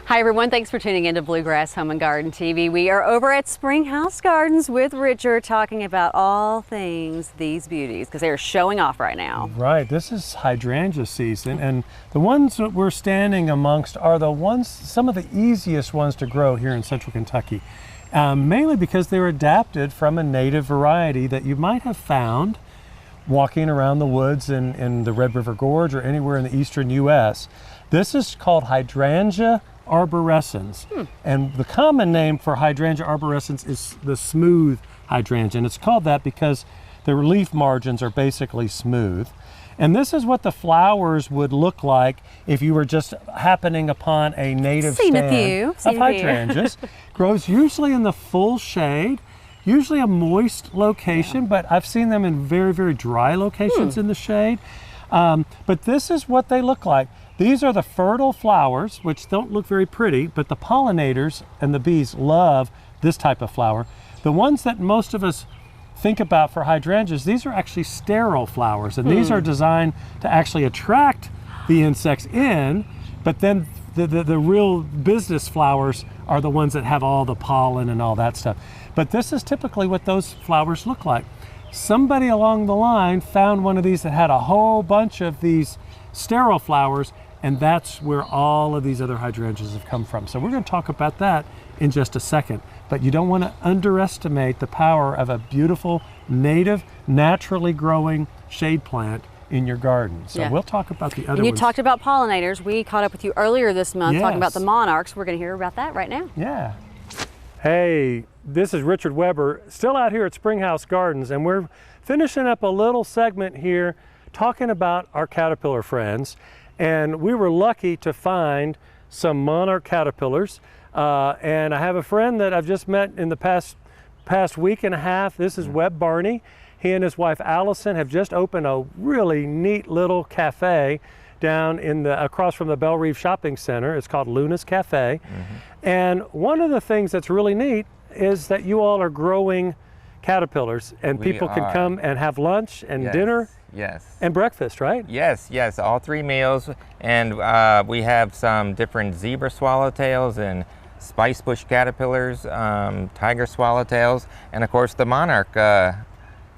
Hi everyone, thanks for tuning in to Bluegrass Home and Garden TV. We are over at Springhouse Gardens with Richard talking about all things these beauties because they are showing off right now. Right, this is hydrangea season, and the ones that we're standing amongst are the ones, some of the easiest ones to grow here in central Kentucky. Mainly because they're adapted from a native variety that you might have found walking around the woods in the Red River Gorge or anywhere in the eastern U.S. This is called Hydrangea arborescens, and the common name for Hydrangea arborescens is the smooth hydrangea, and it's called that because the leaf margins are basically smooth. And this is what the flowers would look like if you were just happening upon a native stand of hydrangeas. Grows usually in the full shade, usually a moist location, but I've seen them in very, very dry locations in the shade. But this is what they look like. These are the fertile flowers, which don't look very pretty, but the pollinators and the bees love this type of flower. The ones that most of us think about for hydrangeas, these are actually sterile flowers, and these are designed to actually attract the insects in, but then the real business flowers are the ones that have all the pollen and all that stuff. But this is typically what those flowers look like. Somebody along the line found one of these that had a whole bunch of these sterile flowers, and that's where all of these other hydrangeas have come from. So we're going to talk about that in just a second. But you don't want to underestimate the power of a beautiful, native, naturally growing shade plant in your garden. So we'll talk about the other ones. And you talked about pollinators. We caught up with you earlier this month talking about the monarchs. We're going to hear about that right now. Yeah. Hey, this is Richard Weber, still out here at Springhouse Gardens, and we're finishing up a little segment here talking about our caterpillar friends. And we were lucky to find some monarch caterpillars. And I have a friend that I've just met in the past week and a half. This is Webb Barney. He and his wife Allison have just opened a really neat little cafe down in across from the Belle Reeve Shopping Center. It's called Luna's Cafe. And one of the things that's really neat is that you all are growing caterpillars, and people can come and have lunch and dinner. Yes. And breakfast, right? Yes, all 3 meals. And we have some different zebra swallowtails and spice bush caterpillars, tiger swallowtails, and of course the monarch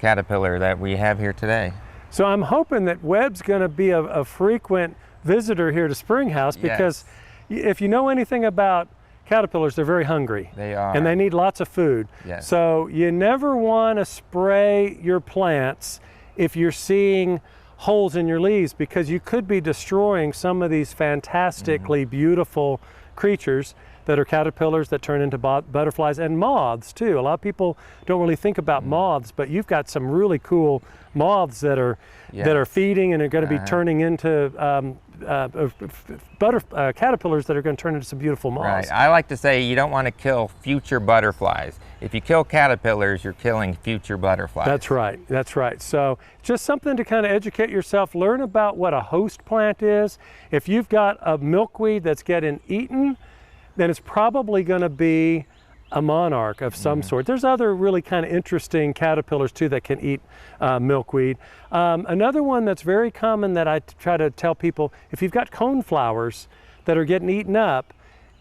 caterpillar that we have here today. So I'm hoping that Webb's going to be a frequent visitor here to Springhouse, because if you know anything about caterpillars, they're very hungry. They are. And they need lots of food. Yes. So you never want to spray your plants if you're seeing holes in your leaves, because you could be destroying some of these fantastically beautiful creatures that are caterpillars that turn into butterflies, and moths too. A lot of people don't really think about moths, but you've got some really cool moths that are feeding and are going to be turning into caterpillars that are going to turn into some beautiful moths. Right. I like to say you don't want to kill future butterflies. If you kill caterpillars, you're killing future butterflies. That's right. That's right. So just something to kind of educate yourself, learn about what a host plant is. If you've got a milkweed that's getting eaten, then it's probably going to be a monarch of some sort. There's other really kind of interesting caterpillars too that can eat milkweed. Another one that's very common that I try to tell people, if you've got coneflowers that are getting eaten up,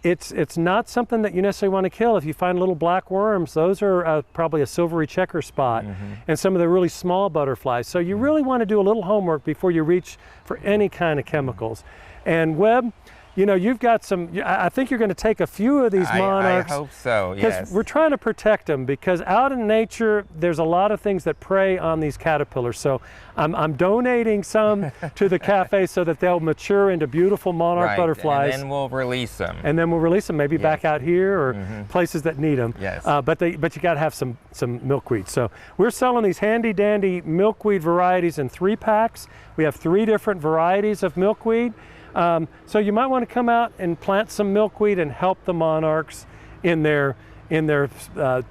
it's not something that you necessarily want to kill. If you find little black worms, those are probably a silvery checker spot, and some of the really small butterflies. So you really want to do a little homework before you reach for any kind of chemicals. And Webb, you know, you've got some, I think you're going to take a few of these monarchs. I hope so, yes. Because we're trying to protect them, because out in nature, there's a lot of things that prey on these caterpillars. So I'm donating some to the cafe so that they'll mature into beautiful monarch butterflies. And then we'll release them. And then we'll release them maybe back out here or places that need them. Yes. But you got to have some milkweed. So we're selling these handy dandy milkweed varieties in 3-packs. We have 3 different varieties of milkweed. So you might want to come out and plant some milkweed and help the monarchs in their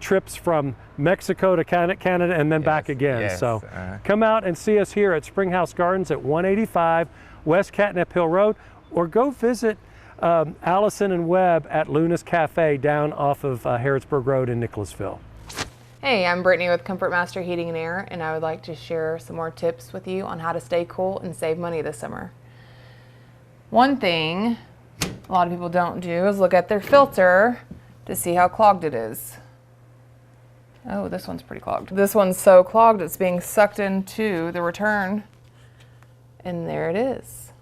trips from Mexico to Canada and then back again. So come out and see us here at Springhouse Gardens at 185 West Catnip Hill Road, or go visit Allison and Webb at Luna's Cafe down off of Harrodsburg Road in Nicholasville. Hey, I'm Brittany with Comfort Master Heating and Air, and I would like to share some more tips with you on how to stay cool and save money this summer. One thing a lot of people don't do is look at their filter to see how clogged it is. Oh, this one's pretty clogged. This one's so clogged it's being sucked into the return. And there it is.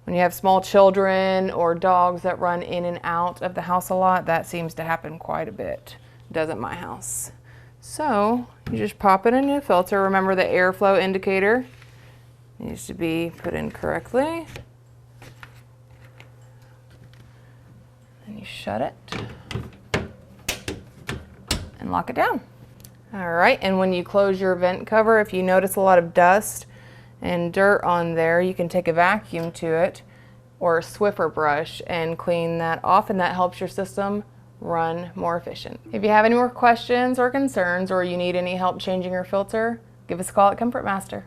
When you have small children or dogs that run in and out of the house a lot, that seems to happen quite a bit. It does at my house. So you just pop in a new filter. Remember the airflow indicator needs to be put in correctly. And you shut it and lock it down. All right, and when you close your vent cover, if you notice a lot of dust and dirt on there, you can take a vacuum to it or a Swiffer brush and clean that off, and that helps your system run more efficient. If you have any more questions or concerns, or you need any help changing your filter, give us a call at Comfort Master.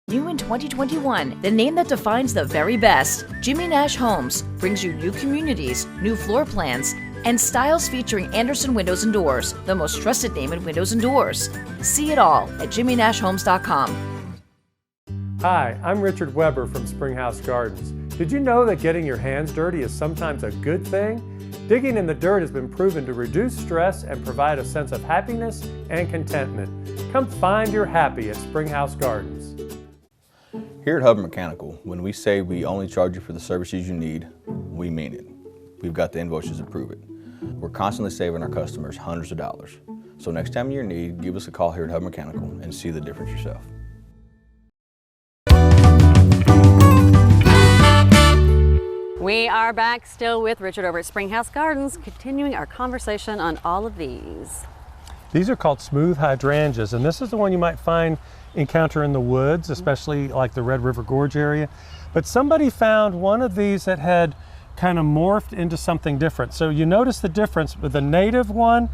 New in 2021, the name that defines the very best, Jimmy Nash Homes, brings you new communities, new floor plans, and styles featuring Andersen Windows and Doors, the most trusted name in windows and doors. See it all at jimmynashhomes.com. Hi, I'm Richard Weber from Springhouse Gardens. Did you know that getting your hands dirty is sometimes a good thing? Digging in the dirt has been proven to reduce stress and provide a sense of happiness and contentment. Come find your happy at Springhouse Gardens. Here at Hubbard Mechanical, when we say we only charge you for the services you need, we mean it. We've got the invoices to prove it. We're constantly saving our customers hundreds of dollars. So next time you're in need, give us a call here at Hubbard Mechanical and see the difference yourself. We are back still with Richard over at Springhouse Gardens, continuing our conversation on all of these. These are called smooth hydrangeas, and this is the one you might encounter in the woods, especially like the Red River Gorge area. But somebody found one of these that had kind of morphed into something different. So you notice the difference with the native one,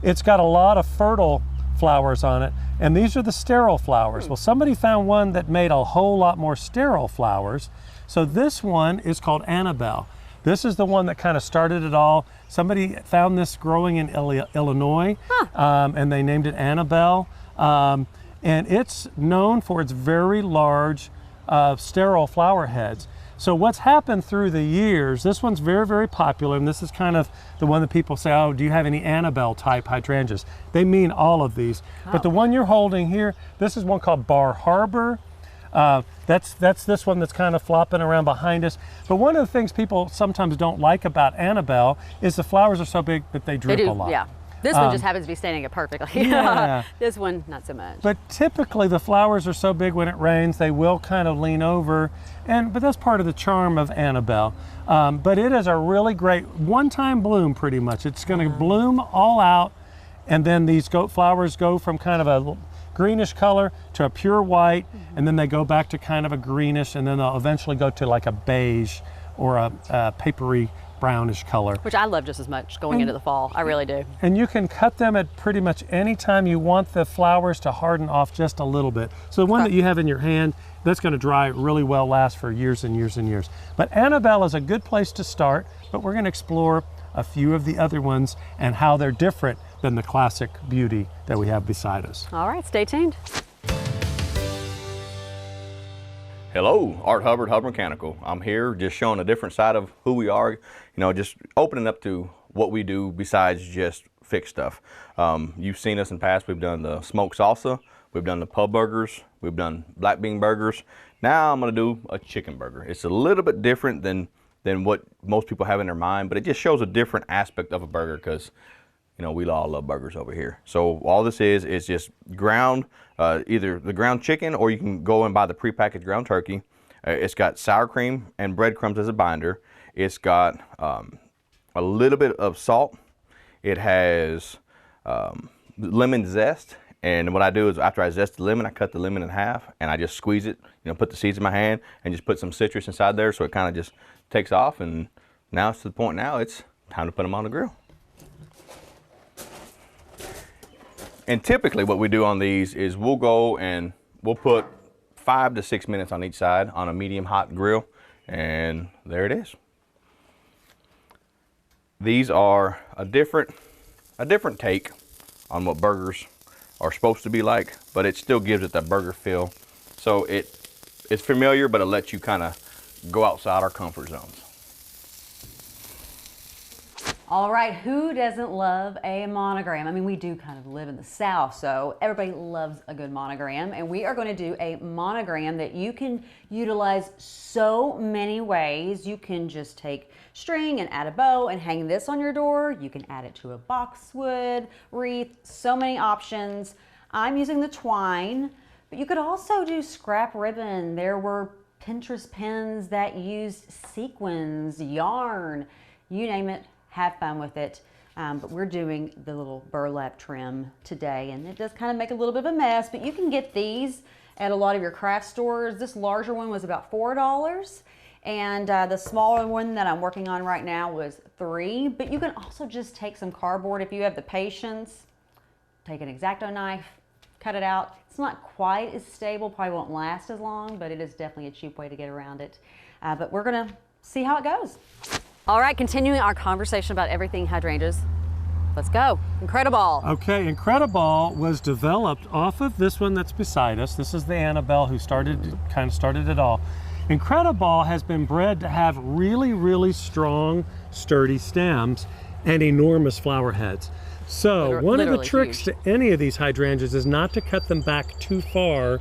it's got a lot of fertile flowers on it, and these are the sterile flowers. Well, somebody found one that made a whole lot more sterile flowers. So this one is called Annabelle. This is the one that kind of started it all. Somebody found this growing in Illinois, and they named it Annabelle. And it's known for its very large sterile flower heads. So what's happened through the years, this one's very, very popular, and this is kind of the one that people say, oh, do you have any Annabelle type hydrangeas? They mean all of these. Oh. But the one you're holding here, this is one called Bar Harbor. That's this one that's kind of flopping around behind us. But one of the things people sometimes don't like about Annabelle is the flowers are so big that they droop a lot. Yeah. This one just happens to be standing up perfectly. Yeah. This one, not so much. But typically the flowers are so big when it rains, they will kind of lean over. But that's part of the charm of Annabelle. But it is a really great one-time bloom pretty much. It's going to bloom all out, and then these flowers go from kind of a greenish color to a pure white, and then they go back to kind of a greenish, and then they'll eventually go to like a beige or a papery brownish color. Which I love just as much going into the fall. I really do. And you can cut them at pretty much any time you want the flowers to harden off just a little bit. So the one that you have in your hand, that's going to dry really well, last for years and years and years. But Annabelle is a good place to start, but we're going to explore a few of the other ones and how they're different than the classic beauty that we have beside us. All right, stay tuned. Hello, Art Hubbard, Hubbard Mechanical. I'm here just showing a different side of who we are, just opening up to what we do besides just fix stuff. You've seen us in the past. We've done the smoked salsa, we've done the pub burgers, we've done black bean burgers. Now I'm gonna do a chicken burger. It's a little bit different than what most people have in their mind, but it just shows a different aspect of a burger because we all love burgers over here. So all this is just ground, either the ground chicken, or you can go and buy the prepackaged ground turkey. It's got sour cream and breadcrumbs as a binder. It's got a little bit of salt. It has lemon zest. And what I do is after I zest the lemon, I cut the lemon in half and I just squeeze it, put the seeds in my hand and just put some citrus inside there so it kind of just takes off. And now it's to the point now it's time to put them on the grill. And typically what we do on these is we'll go and we'll put 5 to 6 minutes on each side on a medium hot grill, and there it is. These are a different take on what burgers are supposed to be like, but it still gives it that burger feel. So it it's familiar, but it lets you kind of go outside our comfort zones. All right, who doesn't love a monogram? I mean, we do kind of live in the South, so everybody loves a good monogram, and we are going to do a monogram that you can utilize so many ways. You can just take string and add a bow and hang this on your door. You can add it to a boxwood wreath, so many options. I'm using the twine, but you could also do scrap ribbon. There were Pinterest pins that used sequins, yarn, you name it. Have fun with it. But we're doing the little burlap trim today, and it does kind of make a little bit of a mess, but you can get these at a lot of your craft stores. This larger one was about $4, and the smaller one that I'm working on right now was $3. But you can also just take some cardboard if you have the patience, take an X-Acto knife, cut it out. It's not quite as stable, probably won't last as long, but it is definitely a cheap way to get around it. But we're gonna see how it goes. All right, continuing our conversation about everything hydrangeas. Let's go. Incredible. Okay, Incredible was developed off of this one that's beside us. This is the Annabelle who kind of started it all. Incredible has been bred to have really, really strong, sturdy stems and enormous flower heads. So one of the tricks to any of these hydrangeas is not to cut them back too far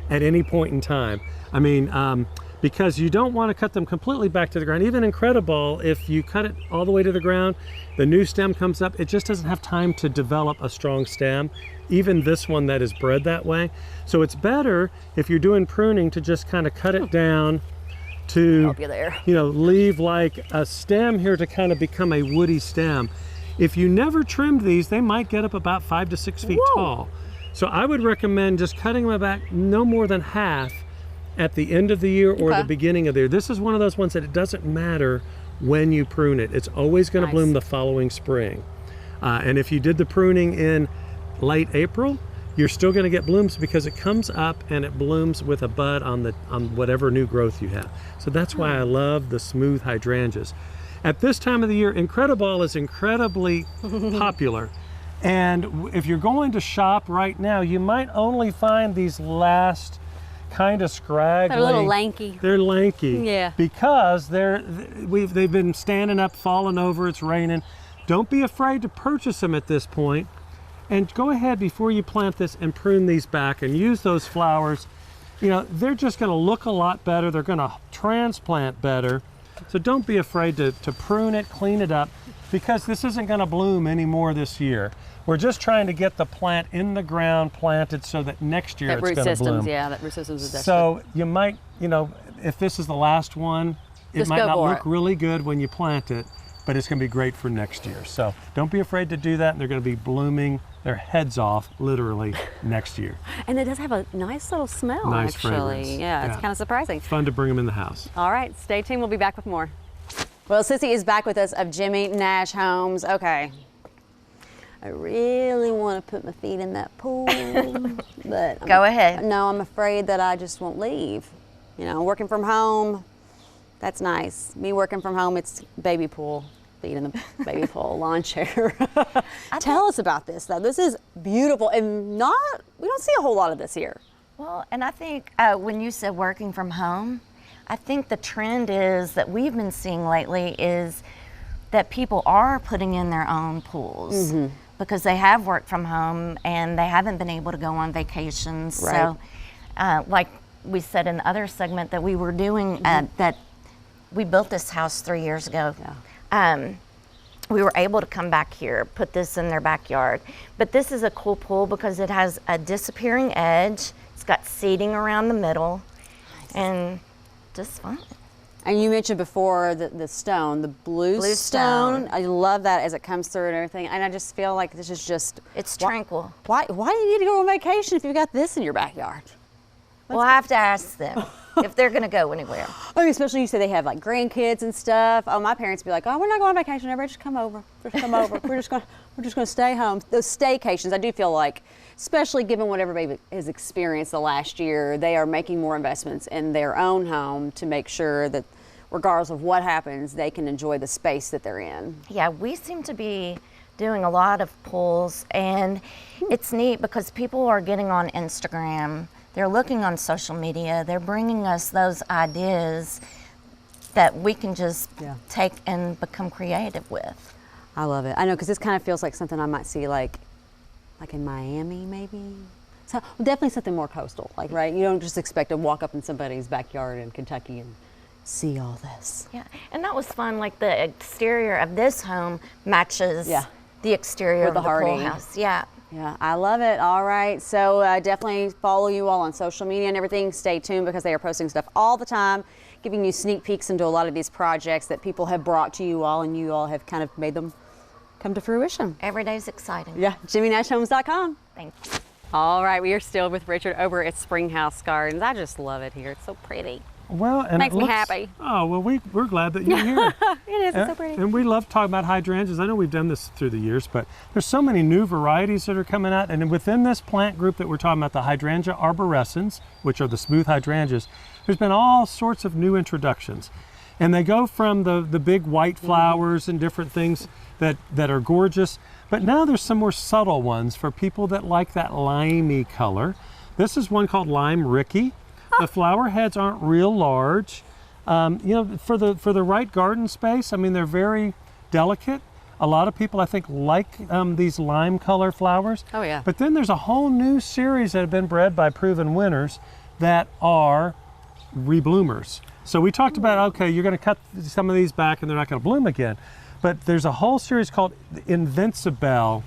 at any point in time. I mean, because you don't want to cut them completely back to the ground. Even Incredible, if you cut it all the way to the ground, the new stem comes up, it just doesn't have time to develop a strong stem. Even this one that is bred that way. So it's better if you're doing pruning to just kind of cut it down to, help you there. You know, leave like a stem here to kind of become a woody stem. If you never trimmed these, they might get up about 5 to 6 feet tall. So I would recommend just cutting them back no more than half at the end of the year or the beginning of the year. This is one of those ones that it doesn't matter when you prune it. It's always going to bloom the following spring. And if you did the pruning in late April, you're still going to get blooms because it comes up and it blooms with a bud on whatever new growth you have. So that's why I love the smooth hydrangeas. At this time of the year, Incredible is incredibly popular. And if you're going to shop right now, you might only find these last kind of scraggly. They're a little lanky. They're lanky. Yeah. Because they've been standing up, falling over, it's raining. Don't be afraid to purchase them at this point. And go ahead before you plant this and prune these back and use those flowers. You know, they're just going to look a lot better. They're going to transplant better. So don't be afraid to prune it, clean it up, because this isn't going to bloom anymore this year. We're just trying to get the plant in the ground planted so that next year it's going to bloom. Yeah, that root systems is So you might, you know, if this is the last one, it might not look really good when you plant it, but it's going to be great for next year. So don't be afraid to do that. And they're going to be blooming their heads off literally next year. And it does have a nice little smell, nice actually. Fragrance. Yeah, it's kind of surprising. Fun to bring them in the house. All right, stay tuned. We'll be back with more. Well, Sissy is back with us of Jimmy Nash Homes. Okay. I really want to put my feet in that pool, but go ahead. No, I'm afraid that I just won't leave. You know, working from home, that's nice. Me working from home, it's baby pool, feet in the baby pool, lawn chair. Tell us about this, though. This is beautiful, and we don't see a whole lot of this here. Well, and I think when you said working from home, I think the trend is that we've been seeing lately is that people are putting in their own pools. Because they have worked from home and they haven't been able to go on vacations. Right. So, like we said in the other segment that we were doing, that we built this house 3 years ago. Yeah. We were able to come back here, put this in their backyard. But this is a cool pool because it has a disappearing edge. It's got seating around the middle, and just fun. And you mentioned before the stone, the blue stone. I love that as it comes through and everything. And I just feel like this is just... It's tranquil. Why do you need to go on vacation if you've got this in your backyard? Well, I have to ask them if they're going to go anywhere. I mean, especially you say they have like grandkids and stuff. Oh, my parents be like, oh, we're not going on vacation. Everybody just come over. Just come over. We're just going to stay home. Those staycations, I do feel like, especially given what everybody has experienced the last year, they are making more investments in their own home to make sure that regardless of what happens, they can enjoy the space that they're in. Yeah, we seem to be doing a lot of pools, and it's neat because people are getting on Instagram. they're looking on social media, they're bringing us those ideas that we can just take and become creative with. I love it. I know, because this kind of feels like something I might see like in Miami, maybe. So definitely something more coastal, like, right? You don't just expect to walk up in somebody's backyard in Kentucky and see all this. Yeah, and that was fun. Like the exterior of this home matches the exterior of the pool house. Yeah. Yeah, I love it. All right, so definitely follow you all on social media and everything. Stay tuned because they are posting stuff all the time, giving you sneak peeks into a lot of these projects that people have brought to you all, and you all have kind of made them come to fruition. Every day's exciting. Yeah, JimmyNashHomes.com. Thanks. All right, we are still with Richard over at Springhouse Gardens. I just love it here. It's so pretty. Well, and Makes me happy. Oh, well, we're glad that you're here. It is, it's so pretty. And we love talking about hydrangeas. I know we've done this through the years, but there's so many new varieties that are coming out. And within this plant group that we're talking about, the hydrangea arborescens, which are the smooth hydrangeas, there's been all sorts of new introductions. And they go from the big white flowers and different things that are gorgeous. But now there's some more subtle ones for people that like that limey color. This is one called Lime Ricky. The flower heads aren't real large. You know, for the right garden space, I mean, they're very delicate. A lot of people, I think, like these lime color flowers. Oh, yeah. But then there's a whole new series that have been bred by proven winners that are rebloomers. So we talked about, okay, you're going to cut some of these back and they're not going to bloom again. But there's a whole series called Invincibelle.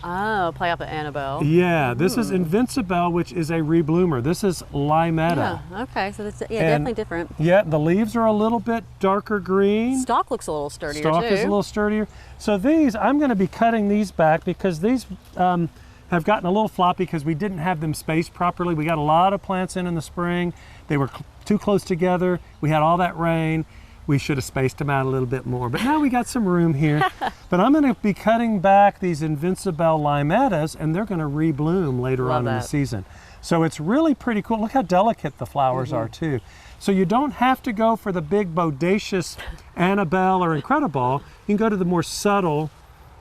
Oh, play off the Annabelle. Yeah, this is Invincibelle, which is a rebloomer. This is Limetta. Yeah, okay, so that's definitely different. Yeah, the leaves are a little bit darker green. Stalk looks a little sturdier Stalk too. is a little sturdier. So these, I'm going to be cutting these back because these have gotten a little floppy because we didn't have them spaced properly. We got a lot of plants in the spring. They were too close together. We had all that rain. We should have spaced them out a little bit more, but now we got some room here. But I'm going to be cutting back these Invincibelle Limettas, and they're going to rebloom later on in the season. So it's really pretty cool. Look how delicate the flowers are too. So you don't have to go for the big bodacious Annabelle or Incredible. You can go to the more subtle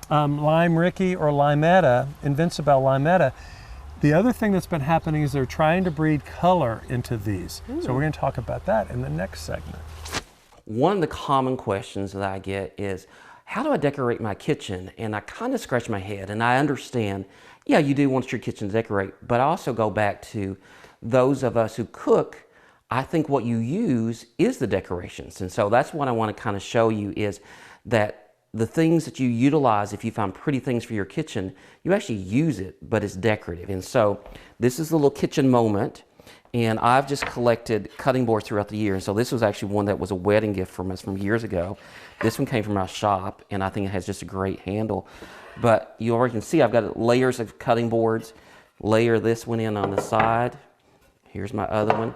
Lime Ricky or Limetta, Invincibelle Limetta. The other thing that's been happening is they're trying to breed color into these. So we're going to talk about that in the next segment. One of the common questions that I get is, how do I decorate my kitchen? And I kind of scratch my head, and I understand, yeah, you do want your kitchen to decorate, but I also go back to those of us who cook. I think what you use is the decorations. And so that's what I want to kind of show you is that the things that you utilize, if you find pretty things for your kitchen, you actually use it, but it's decorative. And so this is the little kitchen moment. And I've just collected cutting boards throughout the year. So this was actually one that was a wedding gift from us from years ago. This one came from our shop, and I think it has just a great handle. But you already can see I've got layers of cutting boards. Layer this one in on the side. Here's my other one.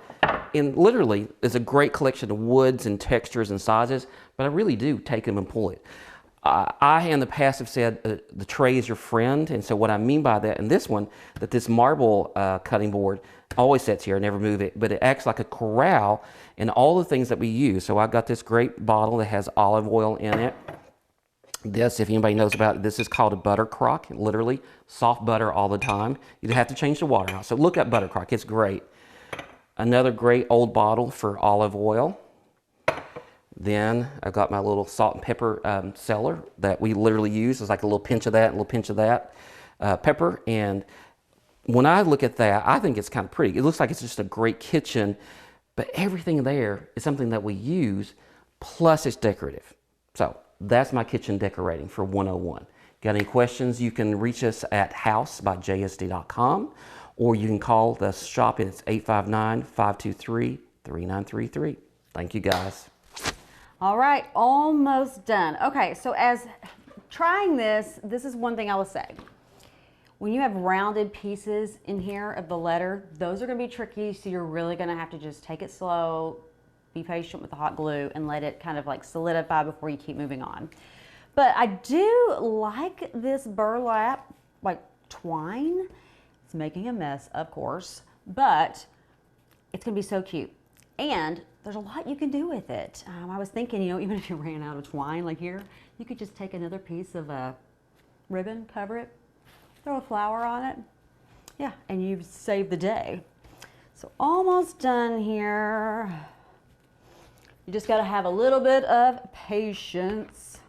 And literally, there's a great collection of woods and textures and sizes, but I really do take them and pull it. I in the past have said the tray is your friend, and so what I mean by that in this one, that this marble cutting board always sits here, I never move it, but it acts like a corral in all the things that we use. So I've got this great bottle that has olive oil in it. This, if anybody knows about it, this is called a butter crock, literally soft butter all the time. You have to change the water out. So look at butter crock, it's great. Another great old bottle for olive oil. Then I've got my little salt and pepper cellar that we literally use. It's like a little pinch of that, a little pinch of that pepper. And when I look at that, I think it's kind of pretty. It looks like it's just a great kitchen, but everything there is something that we use, plus it's decorative. So that's my kitchen decorating for 101. Got any questions? You can reach us at house.jsd.com, or you can call the shop, and it's 859-523-3933. Thank you, guys. All right, almost done. Okay, so as trying this is one thing I will say. When you have rounded pieces in here of the letter, those are gonna be tricky, so you're really gonna have to just take it slow, be patient with the hot glue, and let it kind of like solidify before you keep moving on. But I do like this burlap, like twine. It's making a mess, of course, but it's gonna be so cute. And there's a lot you can do with it. I was thinking, you know, even if you ran out of twine, like here, you could just take another piece of ribbon, cover it, throw a flower on it. Yeah, and you've saved the day. So almost done here. You just got to have a little bit of patience.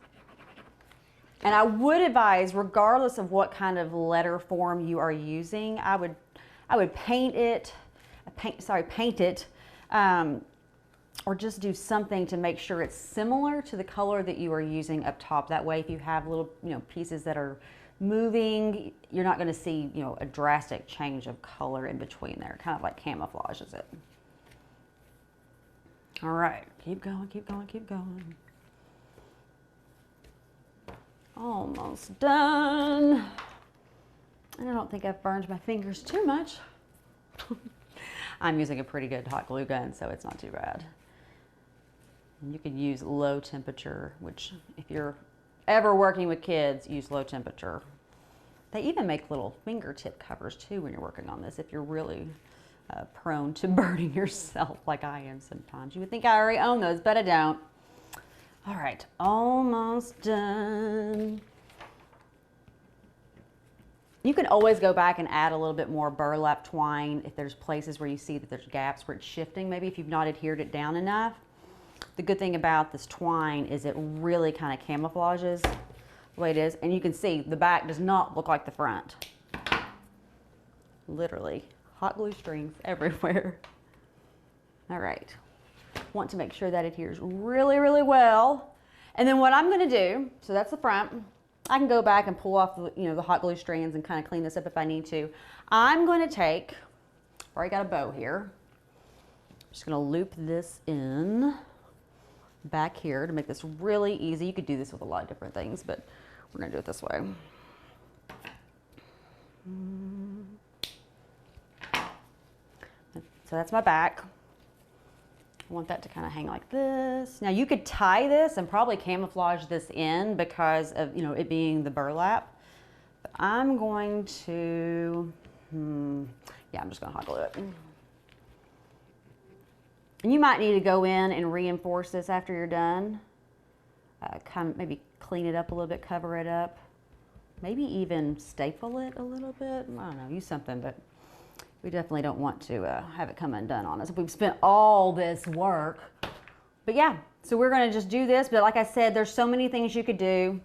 And I would advise, regardless of what kind of letter form you are using, I would paint it, or just do something to make sure it's similar to the color that you are using up top. That way, if you have little, pieces that are moving, you're not going to see, a drastic change of color in between there. Kind of like camouflages it. All right, keep going, keep going, keep going. Almost done. And I don't think I've burned my fingers too much. I'm using a pretty good hot glue gun, so it's not too bad. And you can use low temperature, which if you're ever working with kids, use low temperature. They even make little fingertip covers too when you're working on this, if you're really prone to burning yourself like I am sometimes. You would think I already own those, but I don't. All right, almost done. You can always go back and add a little bit more burlap twine if there's places where you see that there's gaps where it's shifting, maybe if you've not adhered it down enough. The good thing about this twine is it really kind of camouflages the way it is. And you can see the back does not look like the front. Literally, hot glue strings everywhere. All right, want to make sure that adheres really, really well. And then what I'm gonna do, so that's the front. I can go back and pull off the hot glue strands and kind of clean this up if I need to. I'm going to take, I've already got a bow here. I'm just going to loop this in back here to make this really easy. You could do this with a lot of different things, but we're going to do it this way. So that's my back. I want that to kind of hang like this. Now you could tie this and probably camouflage this in because of it being the burlap. But I'm going to, yeah, I'm just going to hot glue it. And you might need to go in and reinforce this after you're done. Kind of maybe clean it up a little bit, cover it up. Maybe even staple it a little bit. I don't know, use something, but we definitely don't want to have it come undone on us. We've spent all this work. But yeah, so we're gonna just do this. But like I said, there's so many things you could do.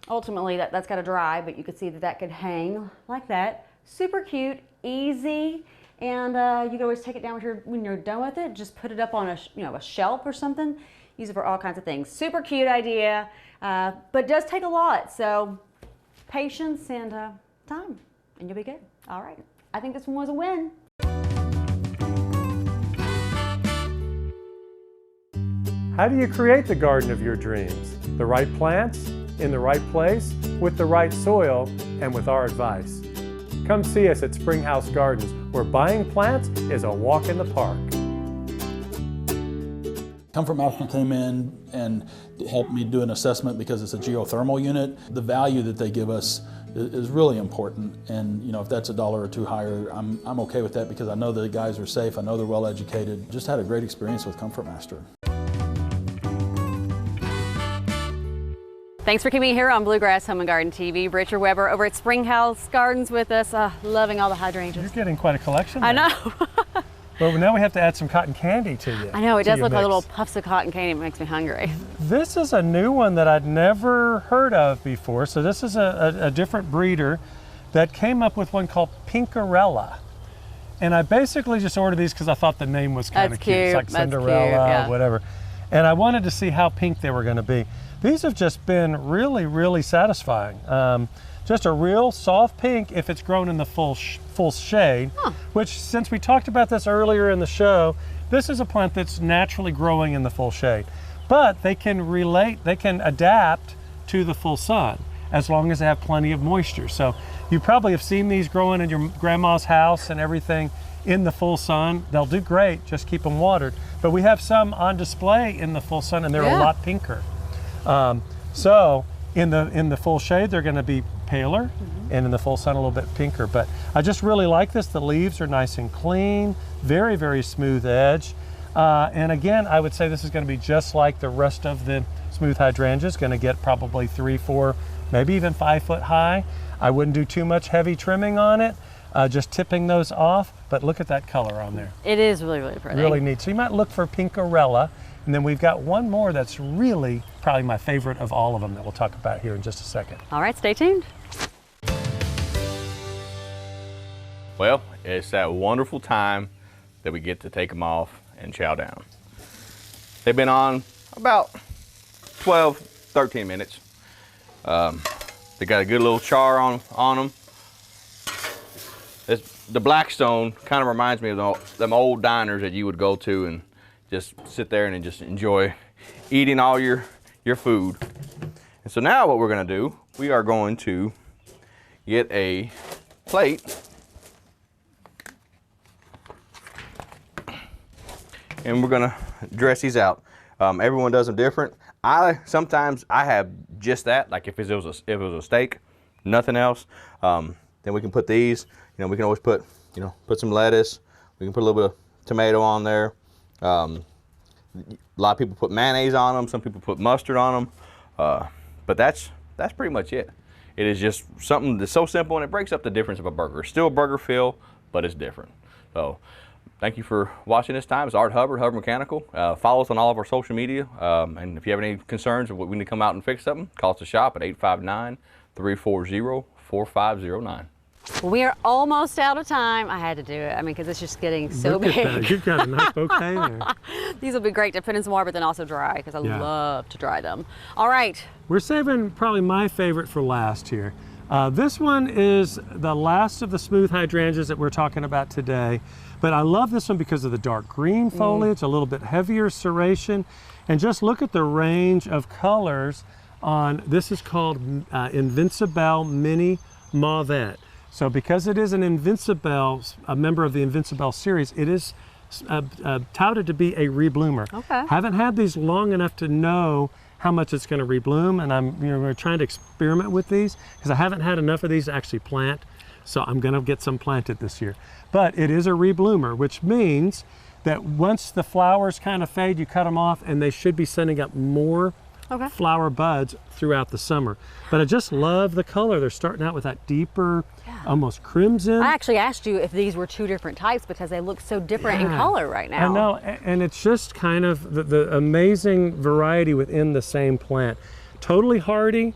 Ultimately, that's gotta dry, but you could see that could hang like that. Super cute, easy. And you can always take it down when you're done with it. Just put it up on a shelf or something. Use it for all kinds of things. Super cute idea, but does take a lot. So patience and time, and you'll be good. All right. I think this one was a win. How do you create the garden of your dreams? The right plants, in the right place, with the right soil, and with our advice. Come see us at Springhouse Gardens, where buying plants is a walk in the park. Comfort Master came in and helped me do an assessment because it's a geothermal unit. The value that they give us is really important, and if that's $1 or $2 higher, I'm okay with that because I know the guys are safe, I know they're well educated. Just had a great experience with Comfort Master. Thanks for keeping me here on Bluegrass Home Garden TV. Richard Weber over at Springhouse Gardens with us, loving all the hydrangeas. You're getting quite a collection there. I know. Well, now we have to add some cotton candy to you. I know, it does look like little puffs of cotton candy. It makes me hungry. This is a new one that I'd never heard of before. So this is a different breeder that came up with one called Pinkarella. And I basically just ordered these because I thought the name was kind of cute. It's like Cinderella, yeah. Whatever. And I wanted to see how pink they were going to be. These have just been really, really satisfying. Just a real soft pink if it's grown in the full shade, which, since we talked about this earlier in the show, this is a plant that's naturally growing in the full shade. But they can adapt to the full sun as long as they have plenty of moisture. So you probably have seen these growing in your grandma's house and everything in the full sun. They'll do great, just keep them watered. But we have some on display in the full sun and they're a lot pinker. So in the full shade, they're going to be paler, and in the full sun a little bit pinker. But I just really like this. The leaves are nice and clean, very, very smooth edge. And again, I would say this is going to be just like the rest of the smooth hydrangeas, going to get probably 3, 4, maybe even 5 foot high. I wouldn't do too much heavy trimming on it, just tipping those off. But but look at that color on there. It is really, really pretty. Really neat. So you might look for Pinkarella, and then we've got one more that's really probably my favorite of all of them that we'll talk about here in just a second. All right, stay tuned. Well, it's that wonderful time that we get to take them off and chow down. They've been on about 12, 13 minutes. They got a good little char on them. The Blackstone kind of reminds me of them old diners that you would go to and just sit there and just enjoy eating all your food. And so now what we're gonna do, we are going to get a plate and we're gonna dress these out. Everyone does them different. Sometimes I have just that, like if it was a steak, nothing else. Then we can put these. We can always put some lettuce. We can put a little bit of tomato on there. A lot of people put mayonnaise on them. Some people put mustard on them. But that's pretty much it. It is just something that's so simple, and it breaks up the difference of a burger. It's still a burger feel, but it's different. So thank you for watching this time. It's Art Hubbard, Hubbard Mechanical. Follow us on all of our social media. And if you have any concerns or we need to come out and fix something, call us to shop at 859-340-4509. Well, we are almost out of time. I had to do it. Because it's just getting so Look at big. that. You've got a nice bouquet there. These will be great to put in some water, but then also dry, because I love to dry them. All right. We're saving probably my favorite for last here. This one is the last of the smooth hydrangeas that we're talking about today. But I love this one because of the dark green foliage, a little bit heavier serration, and just look at the range of colors on, this is called Invincibelle Mini Mauvette. So because it is an Invincibelle, a member of the Invincibelle series, it is touted to be a rebloomer. Okay. Haven't had these long enough to know how much it's going to rebloom, and we're trying to experiment with these because I haven't had enough of these to actually plant. So I'm going to get some planted this year. But it is a rebloomer, which means that once the flowers kind of fade, you cut them off, and they should be sending up more flower buds throughout the summer. But I just love the color. They're starting out with that deeper, almost crimson. I actually asked you if these were two different types because they look so different in color right now. I know, and it's just kind of the amazing variety within the same plant. Totally hardy,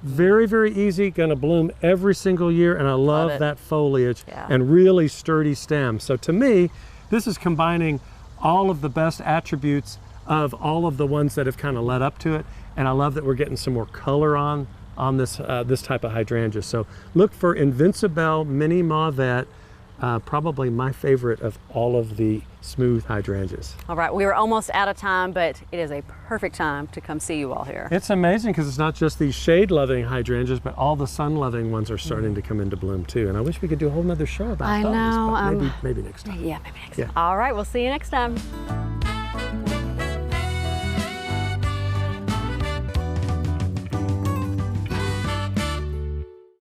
very, very easy, gonna bloom every single year, and I love that foliage and really sturdy stems. So to me, this is combining all of the best attributes of all of the ones that have kind of led up to it, and I love that we're getting some more color on this this type of hydrangea. So look for Invincibelle Mini Mauvette, probably my favorite of all of the smooth hydrangeas. All right, we are almost out of time, but it is a perfect time to come see you all here. It's amazing because it's not just these shade-loving hydrangeas, but all the sun-loving ones are starting to come into bloom too. And I wish we could do a whole nother show about those. I know. But maybe next time. Yeah, maybe next time. All right, we'll see you next time.